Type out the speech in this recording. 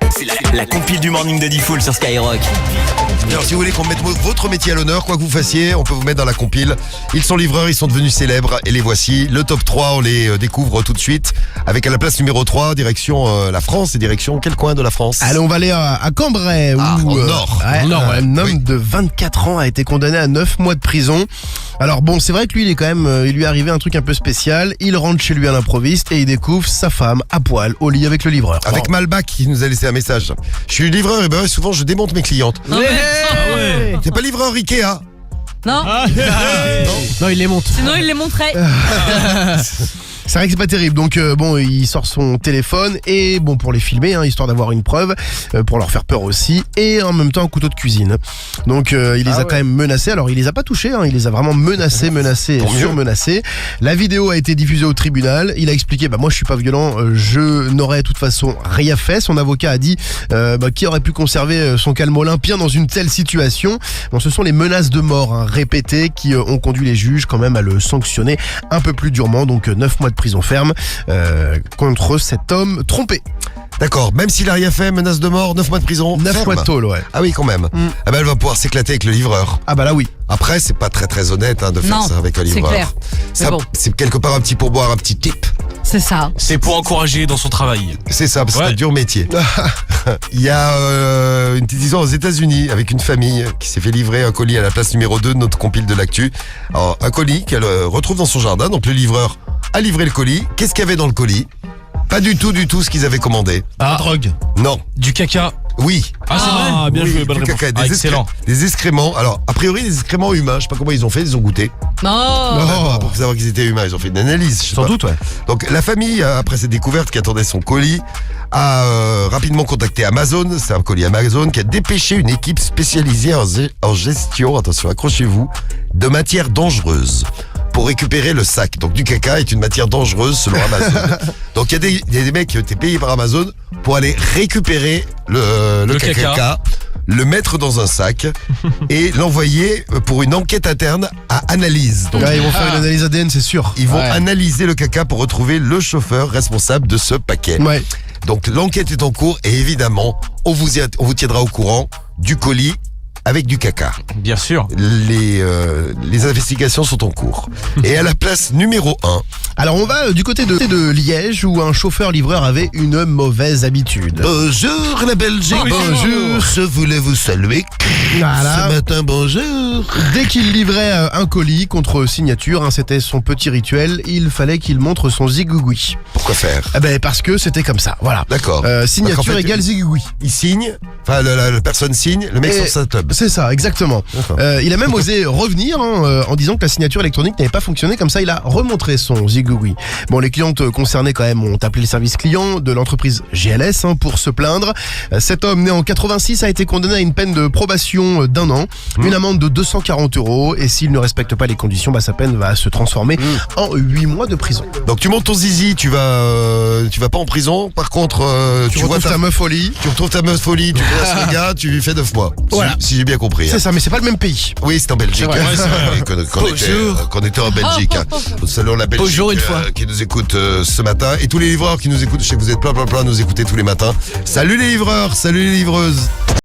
C'est la compile du morning de Diffoul sur Skyrock. Alors si vous voulez qu'on mette votre métier à l'honneur, quoi que vous fassiez, on peut vous mettre dans la compile. Ils sont livreurs, ils sont devenus célèbres et les voici. Le top 3, on les découvre tout de suite. Avec à la place numéro 3, direction la France et direction quel coin de la France? Allez, on va aller à Cambrai. Au nord. Un homme de 24 ans a été condamné à 9 mois de prison. Alors bon, c'est vrai que lui, il lui est arrivé un truc un peu spécial. Il rentre chez lui à l'improviste et il découvre sa femme à poil au lit avec le livreur. Avec Malbac qui nous a laissé un message. Je suis livreur et ben ouais, souvent je démonte mes clientes. C'est pas livreur Ikea. Non, Non, il les monte. sinon il les montrait. C'est vrai que c'est pas terrible. Donc bon, il sort son téléphone et bon pour les filmer, histoire d'avoir une preuve, pour leur faire peur aussi, et en même temps un couteau de cuisine. Donc il les a quand même menacés. Alors il les a pas touchés, il les a vraiment menacés et surmenacés. La vidéo a été diffusée au tribunal. Il a expliqué, moi je suis pas violent, je n'aurais de toute façon rien fait. Son avocat a dit qui aurait pu conserver son calme olympien dans une telle situation. Bon, ce sont les menaces de mort répétées qui ont conduit les juges quand même à le sanctionner un peu plus durement. Donc 9 mois de prison ferme contre cet homme trompé. D'accord, même s'il a rien fait, menace de mort, 9 mois de prison. 9 mois de tôle, ouais. Ah oui, quand même. Ah ben elle va pouvoir s'éclater avec le livreur. Ah bah là oui. Après, c'est pas très honnête de faire Non, ça avec un c'est livreur. clair. Ça, Mais bon. c'est quelque part un petit pourboire, un petit tip. C'est ça. C'est pour encourager dans son travail. C'est ça, parce que c'est Ouais. un dur métier. Il y a une petite histoire aux États-Unis avec une famille qui s'est fait livrer un colis à la place numéro 2 de notre compile de l'actu. Alors, un colis qu'elle retrouve dans son jardin. Donc le livreur a livré le colis. Qu'est-ce qu'il y avait dans le colis? Pas du tout ce qu'ils avaient commandé. Ah, drogue. Non. Du caca. Oui. Ah, c'est vrai. Bien Oui, joué, bonne du réponse. caca, Ah, excellent. des excréments. Alors, a priori, des excréments humains. Je sais pas comment ils ont fait. Ils ont goûté. Non. Pour savoir qu'ils étaient humains. Ils ont fait une analyse. je sais Sans pas. doute, ouais. Donc la famille, après cette découverte qui attendait son colis, a rapidement contacté Amazon, c'est un colis Amazon, qui a dépêché une équipe spécialisée en gestion, attention, accrochez-vous, de matières dangereuses pour récupérer le sac. Donc du caca est une matière dangereuse selon Amazon. Donc il y a des mecs qui ont été payés par Amazon pour aller récupérer le caca, le mettre dans un sac et l'envoyer pour une enquête interne à analyse. Donc, Ils vont faire une analyse ADN, c'est sûr. ils vont analyser le caca pour retrouver le chauffeur responsable de ce paquet. Ouais. Donc l'enquête est en cours et évidemment, on vous tiendra au courant du colis avec du caca. Bien sûr. Les investigations sont en cours. Et à la place numéro 1, Alors on va du côté de Liège où un chauffeur-livreur avait une mauvaise habitude. bonjour la Belgique, Bonjour. je voulais vous saluer. Voilà. Ce matin, bonjour. Dès qu'il livrait un colis contre signature, c'était son petit rituel, il fallait qu'il montre son zigougoui. Pourquoi faire? Parce que c'était comme ça, voilà. D'accord. Signature Donc, en fait, égale zigougoui. Il signe, enfin la personne signe, le mec Et- sur sa tub. C'est ça, exactement. D'accord. Il a même osé revenir en disant que la signature électronique n'avait pas fonctionné. Comme ça, il a remontré son zigougoui. Bon, les clientes concernées quand même ont appelé le service client de l'entreprise GLS pour se plaindre. Cet homme né en 86 a été condamné à une peine de probation d'1 an, une amende de 240 € et s'il ne respecte pas les conditions, sa peine va se transformer en 8 mois de prison. Donc tu montes ton zizi, tu vas pas en prison. Par contre, Tu retrouves ta meuf au lit. tu retrouves ta meuf folie, tu fais un gars, tu lui fais 9 mois. Voilà. Si j'ai bien compris. C'est ça, mais c'est pas le même pays. Oui, c'est en Belgique. C'est vrai. Ouais, c'est vrai. Qu'on était en Belgique. Nous saluons la Belgique Bonjour une fois. qui nous écoute ce matin. Et tous les livreurs qui nous écoutent, je sais que vous êtes plein à nous écouter tous les matins. Salut les livreurs, salut les livreuses.